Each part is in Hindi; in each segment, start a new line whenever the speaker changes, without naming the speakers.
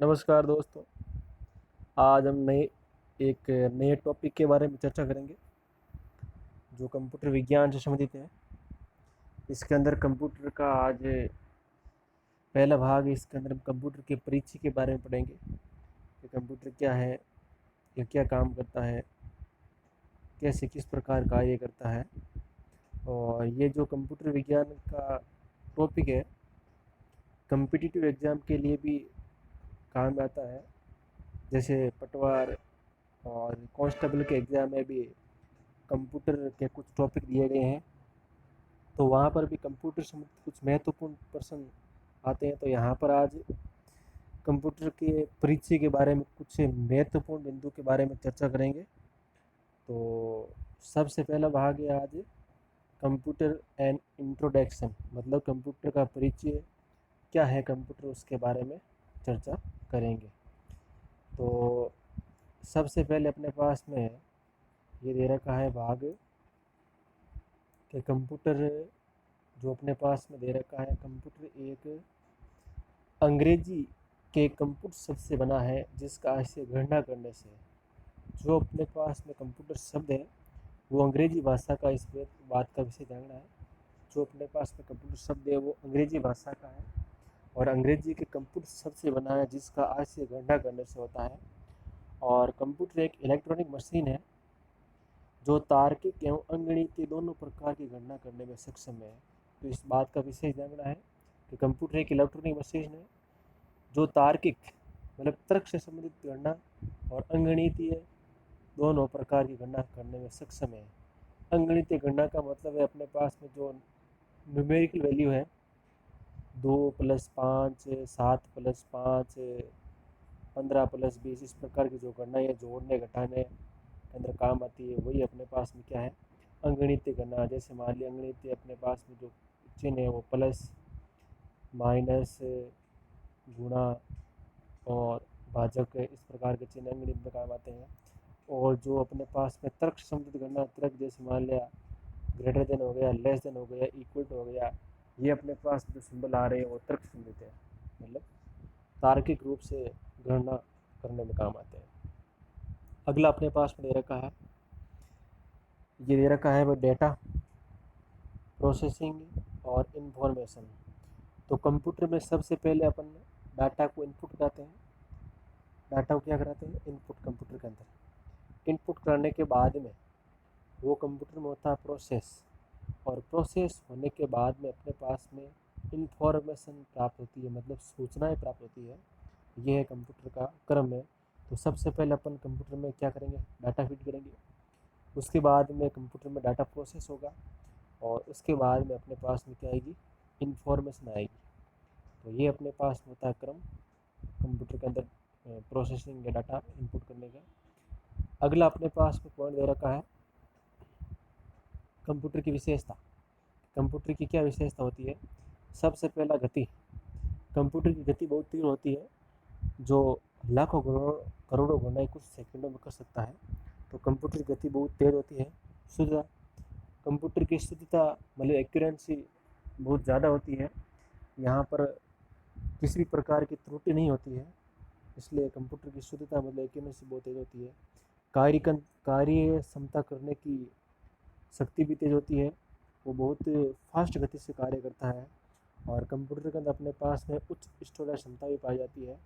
नमस्कार दोस्तों। आज हम एक नए टॉपिक के बारे में चर्चा करेंगे जो कंप्यूटर विज्ञान से संबंधित है। इसके अंदर कंप्यूटर का आज पहला भाग है। इसके अंदर हम कंप्यूटर के परिचय के बारे में पढ़ेंगे कि कंप्यूटर क्या है, यह क्या काम करता है, कैसे किस प्रकार कार्य करता है। और ये जो कंप्यूटर विज्ञान का टॉपिक है कम्पिटिटिव एग्ज़ाम के लिए भी काम आता है। जैसे पटवार और कांस्टेबल के एग्ज़ाम में भी कंप्यूटर के कुछ टॉपिक दिए गए हैं, तो वहाँ पर भी कंप्यूटर संबंधित कुछ महत्वपूर्ण प्रश्न आते हैं। तो यहाँ पर आज कंप्यूटर के परिचय के बारे में कुछ महत्वपूर्ण बिंदु के बारे में चर्चा करेंगे। तो सबसे पहला भाग है आज कंप्यूटर एंड इंट्रोडक्शन, मतलब कंप्यूटर का परिचय क्या है, कंप्यूटर उसके बारे में चर्चा करेंगे। तो सबसे पहले अपने पास में ये दे रखा है भाग कि कंप्यूटर जो अपने पास में दे रखा है, कंप्यूटर एक अंग्रेजी के कंप्यूटर शब्द से बना है जिसका आशय गणना करने से। जो अपने पास में कंप्यूटर शब्द है वो अंग्रेजी भाषा का, इस बात का विषय जानना है। जो अपने पास में कंप्यूटर शब्द है वो अंग्रेजी भाषा का है और अंग्रेजी के कंप्यूटर शब्द से बना है जिसका आशय गणना करने से होता है। और कंप्यूटर एक इलेक्ट्रॉनिक मशीन है जो तार्किक एवं अंगणितीय दोनों प्रकार की गणना करने में सक्षम है। तो इस बात का विशेष जानना है कि कंप्यूटर एक इलेक्ट्रॉनिक मशीन है जो तार्किक मतलब तर्क से संबंधित गणना और अंगणितीय दोनों प्रकार की गणना करने में सक्षम है। अंगणितीय गणना का मतलब है अपने पास में जो न्यूमेरिकल वैल्यू है 2+5, 7+5, 15+20, इस प्रकार की जो गणना है जोड़ने घटाने के अंदर काम आती है, वही अपने पास में क्या है, अंगणितीय गणना। जैसे मान लिया अंगणितीय अपने पास में जो चिन्ह है वो प्लस, माइनस, गुणा और भाजक, इस प्रकार के चिन्ह अंगणित में काम आते हैं। और जो अपने पास में तर्क संबंधित गणना, तर्क जैसे मान लिया ग्रेटर देन हो गया, लेस देन हो गया, इक्वल टू हो गया, ये अपने पास जो सिंबल आ रहे हैं वो तर्क संबंधित है, मतलब तार्किक रूप से गणना करने में काम आते हैं। अगला अपने पास में दे रखा है, ये दे रखा है वो डेटा प्रोसेसिंग और इन्फॉर्मेशन। तो कंप्यूटर में सबसे पहले अपन डाटा को इनपुट कराते हैं। डाटा को क्या कराते हैं, इनपुट, कंप्यूटर के अंदर इनपुट करने के बाद में वो कंप्यूटर में होता है प्रोसेस, और प्रोसेस होने के बाद में अपने पास में इंफॉर्मेशन प्राप्त होती है, मतलब सूचनाएं प्राप्त होती है। ये है कंप्यूटर का क्रम है। तो सबसे पहले अपन कंप्यूटर में क्या करेंगे, डाटा फीड करेंगे। उसके बाद में कंप्यूटर में डाटा प्रोसेस होगा और उसके बाद में अपने पास में क्या आएगी, इंफॉर्मेशन आएगी। तो ये अपने पास में होता है क्रम कंप्यूटर के अंदर प्रोसेसिंग या डाटा इनपुट करने का। अगला अपने पास में पॉइंट दे रखा है कंप्यूटर की विशेषता। कंप्यूटर की क्या विशेषता होती है, सबसे पहला गति। कंप्यूटर की गति बहुत तीव्र होती है, जो लाखों करोड़ों गणनाएं कुछ सेकंडों में कर सकता है। तो कंप्यूटर की गति बहुत तेज होती है। शुद्धता, कंप्यूटर की शुद्धता मतलब एक्यूरेंसी बहुत ज़्यादा होती है। यहाँ पर किसी भी प्रकार की त्रुटि नहीं होती है, इसलिए कंप्यूटर की शुद्धता मतलब एक्यूरेंसी बहुत तेज होती है। कार्य क्षमता करने की शक्ति भी तेज होती है, वो बहुत फास्ट गति से कार्य करता है। और कंप्यूटर के अंदर अपने पास में उच्च स्टोरेज क्षमता भी पाई जाती है,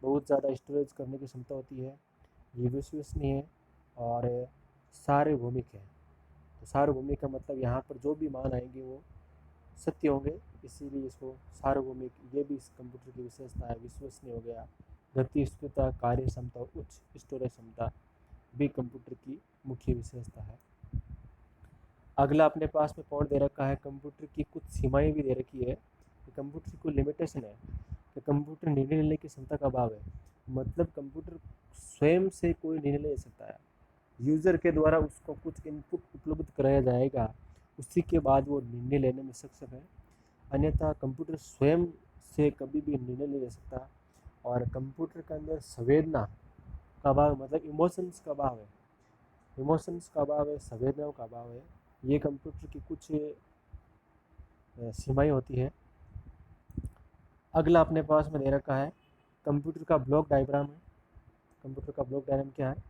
बहुत ज़्यादा स्टोरेज करने की क्षमता होती है। ये विश्वसनीय है और सार्वभौमिक है। तो सार्वभौमिक का मतलब यहाँ पर जो भी मान आएंगे वो सत्य होंगे, इसीलिए इसको सार्वभौमिक, ये भी इस कंप्यूटर की विशेषता है। विश्वसनीय हो गया, गति, स्थिरता, कार्य क्षमता, उच्च स्टोरेज क्षमता भी कंप्यूटर की मुख्य विशेषता है। अगला अपने पास में पॉइंट दे रखा है, कंप्यूटर की कुछ सीमाएं भी दे रखी है कि कंप्यूटर की कोई लिमिटेशन है कि कंप्यूटर निर्णय लेने की क्षमता का अभाव है। मतलब कंप्यूटर स्वयं से कोई निर्णय ले सकता है, यूज़र के द्वारा उसको कुछ इनपुट उपलब्ध कराया जाएगा, उसी के बाद वो निर्णय लेने में सक्षम है। अन्यथा कंप्यूटर स्वयं से कभी भी निर्णय नहीं ले सकता। और कंप्यूटर के अंदर संवेदना का अभाव, मतलब इमोशंस का अभाव है। इमोशंस का अभाव है, संवेदनाओं का अभाव है। ये कंप्यूटर की कुछ सीमाएं होती है। अगला अपने पास में दे रखा है कंप्यूटर का ब्लॉक डायग्राम है। कंप्यूटर का ब्लॉक डायग्राम क्या है?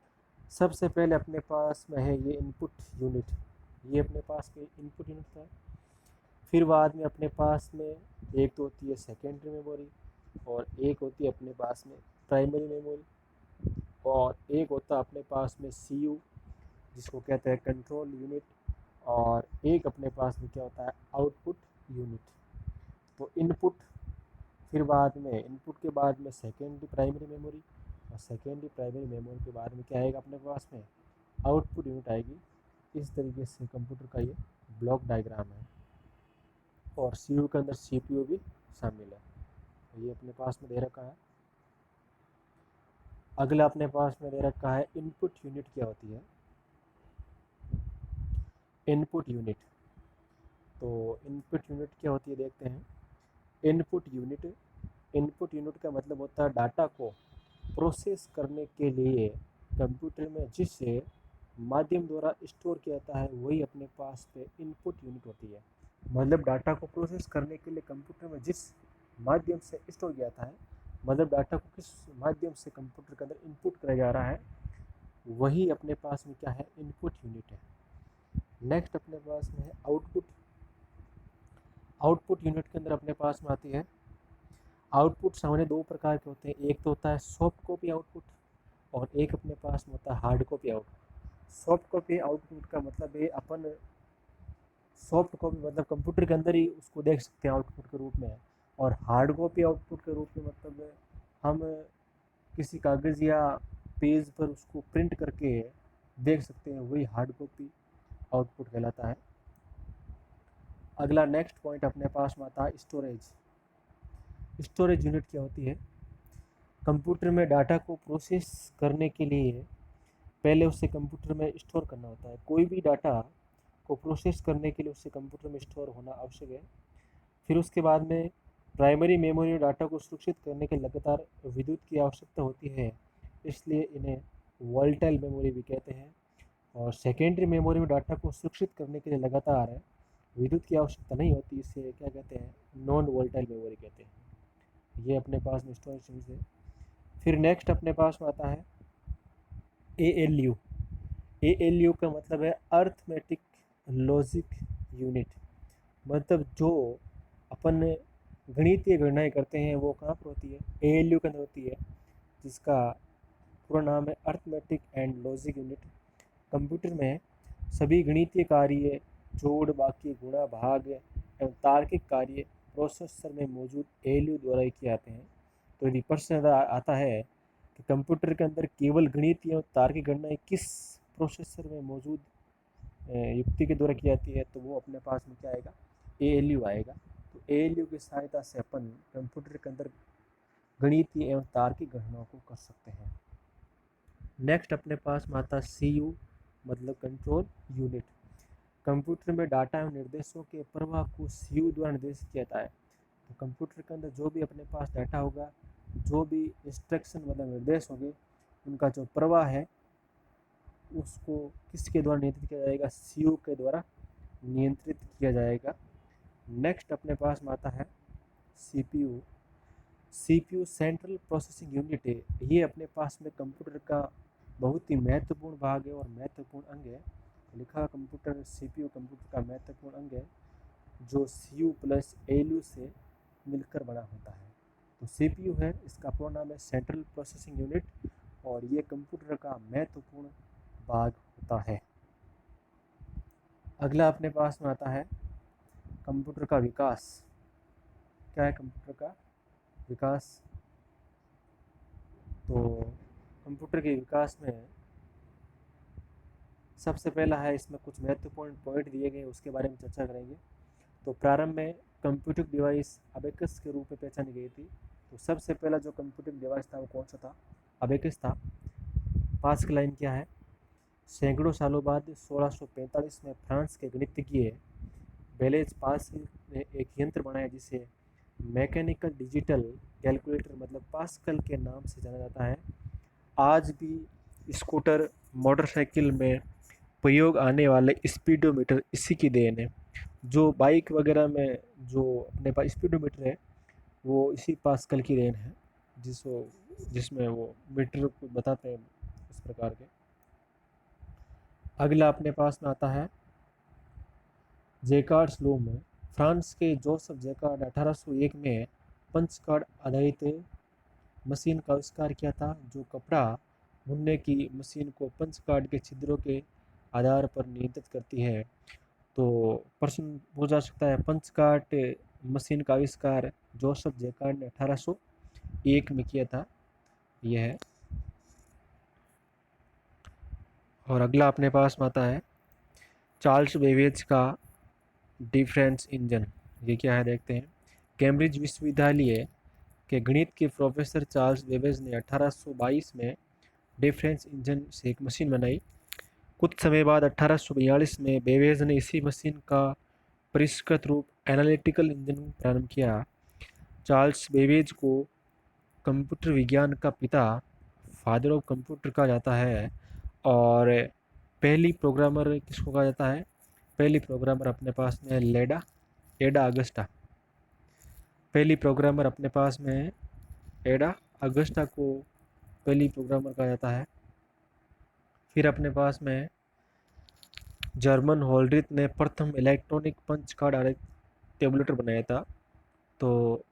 सबसे पहले अपने पास में है ये इनपुट यूनिट, ये अपने पास के इनपुट यूनिट था। फिर बाद में अपने पास में एक तो होती है सेकेंडरी मेमोरी और एक होती है अपने पास में प्राइमरी मेमोरी, और एक होता है अपने पास में सीयू जिसको कहते हैं कंट्रोल यूनिट, और एक अपने पास में क्या होता है आउटपुट यूनिट। तो इनपुट, फिर बाद में इनपुट के बाद में सेकेंडरी प्राइमरी मेमोरी, और सेकेंडरी प्राइमरी मेमोरी के बाद में क्या आएगा अपने पास में आउटपुट यूनिट आएगी। इस तरीके से कंप्यूटर का ये ब्लॉक डायग्राम है, और सीयू के अंदर सीपीयू भी शामिल है। ये अपने पास में दे रखा है। अगला अपने पास में दे रखा है इनपुट यूनिट क्या होती है। इनपुट यूनिट, तो इनपुट यूनिट क्या होती है देखते हैं। इनपुट यूनिट का मतलब होता है डाटा को प्रोसेस करने के लिए कंप्यूटर में जिस माध्यम द्वारा स्टोर किया जाता है वही अपने पास पे इनपुट यूनिट होती है। मतलब डाटा को प्रोसेस करने के लिए कंप्यूटर में जिस माध्यम से स्टोर किया जाता है, मतलब डाटा को किस माध्यम से कंप्यूटर के अंदर इनपुट किया जा रहा है, वही अपने पास में क्या है इनपुट यूनिट है। नेक्स्ट अपने पास में है आउटपुट। आउटपुट यूनिट के अंदर अपने पास में आती है आउटपुट। सामान्य दो प्रकार के होते हैं, एक तो होता है सॉफ्ट कॉपी आउटपुट और एक अपने पास में होता है hard copy output. Soft copy output का मतलब है अपन सॉफ्ट कॉपी मतलब कंप्यूटर के अंदर ही उसको देख सकते हैं आउटपुट के रूप में, और हार्ड कॉपी आउटपुट के रूप में मतलब हम किसी कागज़ या पेज पर उसको प्रिंट करके देख सकते हैं, वही हार्ड कॉपी आउटपुट कहलाता है। अगला नेक्स्ट पॉइंट अपने पास में आता है स्टोरेज। स्टोरेज यूनिट क्या होती है? कंप्यूटर में डाटा को प्रोसेस करने के लिए पहले उसे कंप्यूटर में स्टोर करना होता है। कोई भी डाटा को प्रोसेस करने के लिए उससे कंप्यूटर में स्टोर होना आवश्यक है। फिर उसके बाद में प्राइमरी मेमोरी में डाटा को सुरक्षित करने के लगातार विद्युत की आवश्यकता होती है, इसलिए इन्हें वोलेटाइल मेमोरी भी कहते हैं। और सेकेंडरी मेमोरी में डाटा को सुरक्षित करने के लिए लगातार विद्युत की आवश्यकता नहीं होती, इसे क्या कहते हैं नॉन वोलेटाइल मेमोरी कहते हैं। ये अपने पास में स्टोरेज यूनिट है। फिर नेक्स्ट अपने पास में आता है ALU। ALU का मतलब है अर्थमेटिक लॉजिक यूनिट। मतलब जो अपन गणितीय गणनाएं करते हैं वो कहाँ पर होती है? ALU के अंदर होती है, जिसका पूरा नाम है arithmetic and logic unit. Computer में सभी गणितीय कार्य, जोड़, बाकी, गुणा, भाग एवं तार्किक कार्य प्रोसेसर में मौजूद ALU द्वारा ही किए जाते हैं। तो यदि प्रश्न आता है कि कंप्यूटर के अंदर केवल गणितीय एवं तार्किक गणनाएं किस प्रोसेसर में मौजूद युक्ति के द्वारा की जाती है, तो वो अपने पास में क्या आएगा ALU आएगा। तो ALU की सहायता से अपन कंप्यूटर के अंदर गणितीय एवं तार्किक गणनाओं को कर सकते हैं। नेक्स्ट अपने पास में आता है CU मतलब कंट्रोल यूनिट। कंप्यूटर में डाटा एवं निर्देशों के प्रवाह को CU द्वारा निर्देशित किया जाता है। तो कंप्यूटर के अंदर जो भी अपने पास डाटा होगा, जो भी इंस्ट्रक्शन मतलब निर्देश होंगे, उनका जो प्रवाह है उसको किसके द्वारा नियंत्रित किया जाएगा? CU के द्वारा नियंत्रित किया जाएगा। नेक्स्ट अपने पास में आता है CPU। CPU central processing unit है। ये अपने पास में कंप्यूटर का बहुत ही महत्वपूर्ण भाग है और महत्वपूर्ण अंग है। लिखा कंप्यूटर CPU कंप्यूटर का महत्वपूर्ण अंग है जो CU प्लस ALU से मिलकर बना होता है। तो CPU है, इसका पूरा नाम है सेंट्रल प्रोसेसिंग यूनिट, और ये कंप्यूटर का महत्वपूर्ण भाग होता है। अगला अपने पास में आता है कंप्यूटर का विकास। क्या है कंप्यूटर का विकास? तो कंप्यूटर के विकास में सबसे पहला है, इसमें कुछ महत्वपूर्ण पॉइंट दिए गए उसके बारे में चर्चा करेंगे। तो प्रारंभ में कंप्यूटर डिवाइस अबेकस के रूप में पहचानी गई थी। तो सबसे पहला जो कंप्यूटर डिवाइस था वो कौन सा था? अबेकस था। पास्कल लाइन क्या है? सैकड़ों सालों बाद 1645 में फ्रांस के गणितज्ञ बेलेज पास्कल ने एक यंत्र बनाया जिसे मैकेनिकल डिजिटल कैलकुलेटर मतलब पास्कल के नाम से जाना जाता है। आज भी स्कूटर, मोटरसाइकिल में प्रयोग आने वाले स्पीडोमीटर इसी की देन है। जो बाइक वगैरह में जो अपने पास स्पीडोमीटर है वो इसी पास्कल की देन है। जिसमें वो मीटर को बताते हैं इस प्रकार के। अगला अपने पास में आता है जैकार्ड्स लॉ में। फ्रांस के जोसेफ जैकार्ड 1801 में पंच कार्ड आधारित मशीन का आविष्कार किया था, जो कपड़ा बुनने की मशीन को पंच कार्ड के छिद्रों के आधार पर नियंत्रित करती है। तो प्रश्न पूछा जा सकता है, पंच कार्ड मशीन का आविष्कार जोसेफ जैकार्ड ने 1801 में किया था, यह है। और अगला अपने पास में आता है चार्ल्स बेबेज का डिफरेंस इंजन। ये क्या है देखते हैं। कैम्ब्रिज विश्वविद्यालय के गणित के प्रोफेसर चार्ल्स बेबेज ने 1822 में डिफरेंस इंजन से एक मशीन बनाई। कुछ समय बाद 1842 में बेबेज ने इसी मशीन का परिष्कृत रूप एनालिटिकल इंजन प्रारंभ किया। चार्ल्स बेबेज को कंप्यूटर विज्ञान का पिता, फादर ऑफ कंप्यूटर कहा जाता है। और पहली प्रोग्रामर किसको कहा जाता है? पहली प्रोग्रामर अपने पास में एडा अगस्टा। पहली प्रोग्रामर अपने पास में है एडा अगस्टा को पहली प्रोग्रामर कहा जाता है। फिर अपने पास में जर्मन होल्ड्रिथ ने प्रथम इलेक्ट्रॉनिक पंच कार्ड आधारित टेबुलेटर बनाया था। तो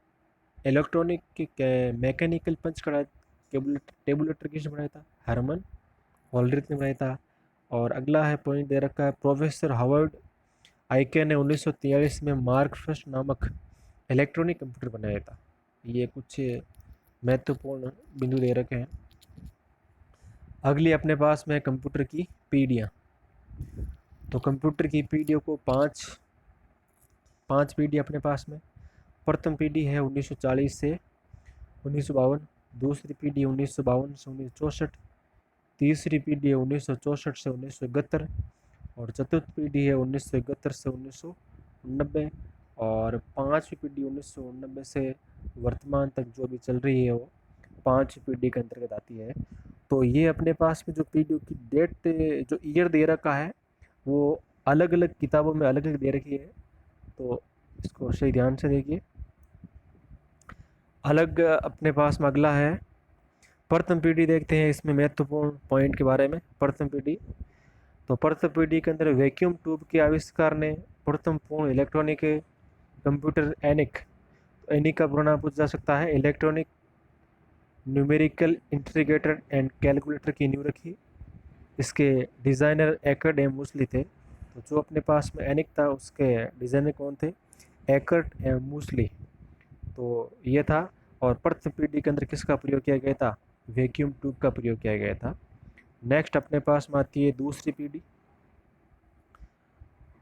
electronic mechanical punch card tabulator किसने बनाया था? हर्मन होल्ड्रिथ ने बनाया था। और अगला है पॉइंट दे रखा है, प्रोफेसर हार्वर्ड आइके ने 1943 में मार्क फर्स्ट नामक इलेक्ट्रॉनिक कंप्यूटर बनाया था। ये कुछ महत्वपूर्ण बिंदु दे रखे हैं। अगली अपने पास में कंप्यूटर की पीढ़ियाँ। तो कंप्यूटर की पीढ़ियों को पांच पीढ़ी अपने पास में। प्रथम पीढ़ी है 1940 से 1952, दूसरी पीढ़ी 1952 से 1964, तीसरी पीढ़ी है 1964 से 1971, और चतुर्थ पीढ़ी है 1971 से 1990, और पांचवी पीढ़ी 1990 से वर्तमान तक जो भी चल रही है वो पांचवी पीढ़ी के अंतर्गत आती है। तो ये अपने पास में जो पीढ़ियों की डेट जो ईयर दे रखा है वो अलग अलग किताबों में अलग अलग दे रखी है, तो इसको सही ध्यान से देखिए। अलग अपने पास में अगला है प्रथम पीढ़ी। देखते हैं इसमें महत्वपूर्ण पॉइंट के बारे में। प्रथम पीढ़ी, तो प्रथम पीढ़ी के अंदर वैक्यूम ट्यूब के आविष्कार ने प्रथम पूर्ण इलेक्ट्रॉनिक कंप्यूटर एनिक का पूरा नाम पूछा जा सकता है, electronic numerical integrator and calculator की नींव रखी। इसके डिज़ाइनर एकर्ट एम मूसली थे। तो जो अपने पास में एनिक था उसके डिज़ाइनर कौन थे? एकर्ट एम मूसली। तो ये था। और प्रथम पीढ़ी के अंदर किसका प्रयोग किया गया था? वैक्यूम ट्यूब का प्रयोग किया गया था। नेक्स्ट अपने पास में आती है दूसरी पीढ़ी।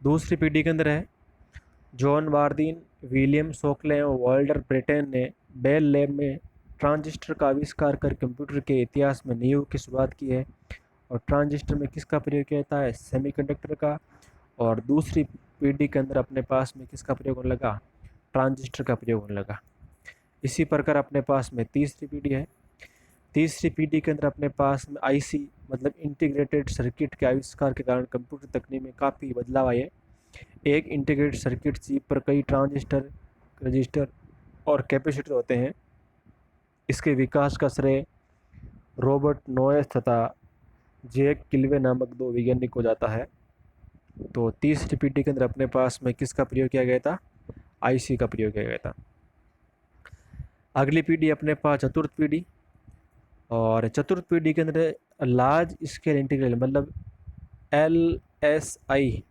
दूसरी पीढ़ी के अंदर है जॉन बार्दीन, विलियम शॉकले और वाल्टर ब्रेटेन ने बेल लैब में ट्रांजिस्टर का आविष्कार कर कंप्यूटर के इतिहास में नींव की शुरुआत की है। और ट्रांजिस्टर में किसका प्रयोग किया जाता है? सेमीकंडक्टर का। और दूसरी पीढ़ी के अंदर अपने पास में किसका प्रयोग होने लगा? ट्रांजिस्टर का प्रयोग होने लगा। इसी प्रकार अपने पास में तीसरी पीढ़ी है। तीसरी पीढ़ी के अंदर अपने पास में आईसी मतलब इंटीग्रेटेड सर्किट के आविष्कार के कारण कंप्यूटर तकनीक में काफ़ी बदलाव आए। एक इंटीग्रेटेड सर्किट चिप पर कई ट्रांजिस्टर, रजिस्टर और कैपेसिटर होते हैं। इसके विकास का श्रेय रॉबर्ट नोयस तथा जैक किल्वे नामक दो वैज्ञानिक को जाता है। तो तीसरी पीढ़ी के अंदर अपने पास में किसका प्रयोग किया गया था? आईसी का प्रयोग किया गया था। अगली पीढ़ी अपने पास चतुर्थ पीढ़ी। और चतुर्थ पीढ़ी के अंदर लार्ज स्केल इंटीग्रल मतलब LSI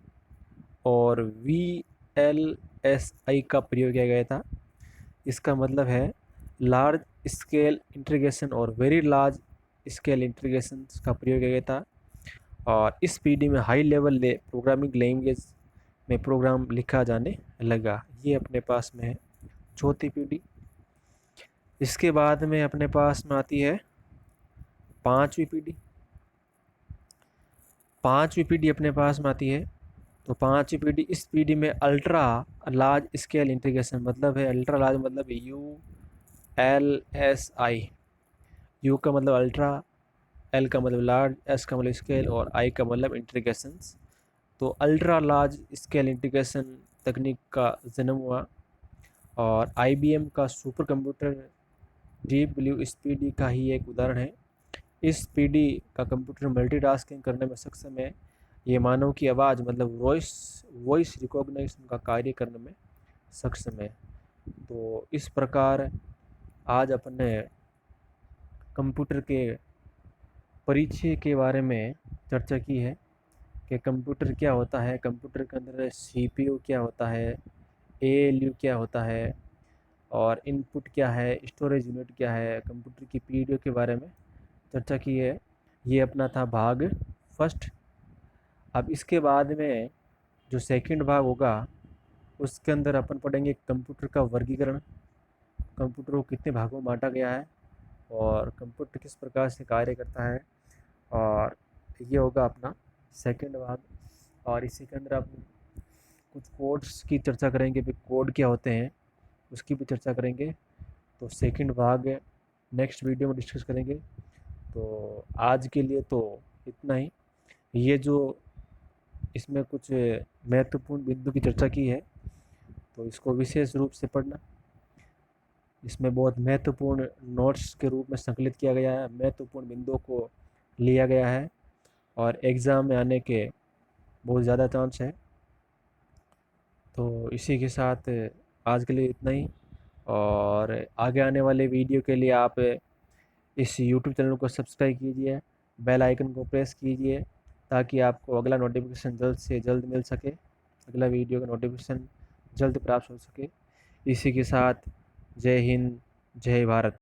और VLSI का प्रयोग किया गया था। इसका मतलब है लार्ज स्केल इंटीग्रेशन और वेरी लार्ज स्केल इंटीग्रेशन का प्रयोग किया गया था। और इस पीढ़ी में हाई लेवल प्रोग्रामिंग लैंग्वेज में प्रोग्राम लिखा जाने लगा। ये अपने पास में है चौथी पीढ़ी। इसके बाद में अपने पास में आती है पांचवी पीढ़ी। पांचवी पीढ़ी अपने पास में आती है। तो पांचवी पीढ़ी, इस पीढ़ी में अल्ट्रा लार्ज स्केल इंटीग्रेशन मतलब है अल्ट्रा लार्ज मतलब ULSI। यू का मतलब अल्ट्रा, एल का मतलब लार्ज, एस का मतलब स्केल और आई का मतलब इंटीग्रेशंस। तो अल्ट्रा लार्ज स्केल इंटीग्रेशन तकनीक का जन्म हुआ। और IBM का सुपर कंप्यूटर DeepBlue का ही एक उदाहरण है। इस PD का कंप्यूटर मल्टीटास्किंग करने में सक्षम है। ये मानव की आवाज़ मतलब वॉइस रिकॉग्निशन का कार्य करने में सक्षम है। तो इस प्रकार आज अपन ने कंप्यूटर के परिचय के बारे में चर्चा की है कि कंप्यूटर क्या होता है, कंप्यूटर के अंदर CPU क्या होता है, ALU क्या होता है और इनपुट क्या है, स्टोरेज यूनिट क्या है, कंप्यूटर की पीडीओ के बारे में चर्चा की है। ये अपना था भाग फर्स्ट। अब इसके बाद में जो सेकंड भाग होगा उसके अंदर अपन पढ़ेंगे कंप्यूटर का वर्गीकरण, कंप्यूटर को कितने भागों में बांटा गया है और कंप्यूटर किस प्रकार से कार्य करता है, और ये होगा अपना सेकंड भाग। और इसी के अंदर आप कुछ कोड्स की चर्चा करेंगे, भी कोड क्या होते हैं उसकी भी चर्चा करेंगे। तो सेकंड भाग नेक्स्ट वीडियो में डिस्कस करेंगे। तो आज के लिए तो इतना ही। ये जो इसमें कुछ महत्वपूर्ण बिंदु की चर्चा की है तो इसको विशेष रूप से पढ़ना। इसमें बहुत महत्वपूर्ण नोट्स के रूप में संकलित किया गया है, महत्वपूर्ण बिंदुओं को लिया गया है और एग्ज़ाम में आने के बहुत ज़्यादा चांस है। तो इसी के साथ आज के लिए इतना ही, और आगे आने वाले वीडियो के लिए आप इस YouTube चैनल को सब्सक्राइब कीजिए, बेल आइकन को प्रेस कीजिए ताकि आपको अगला नोटिफिकेशन जल्द से जल्द मिल सके, अगला वीडियो का नोटिफिकेशन जल्द प्राप्त हो सके। इसी के साथ जय हिंद, जय भारत।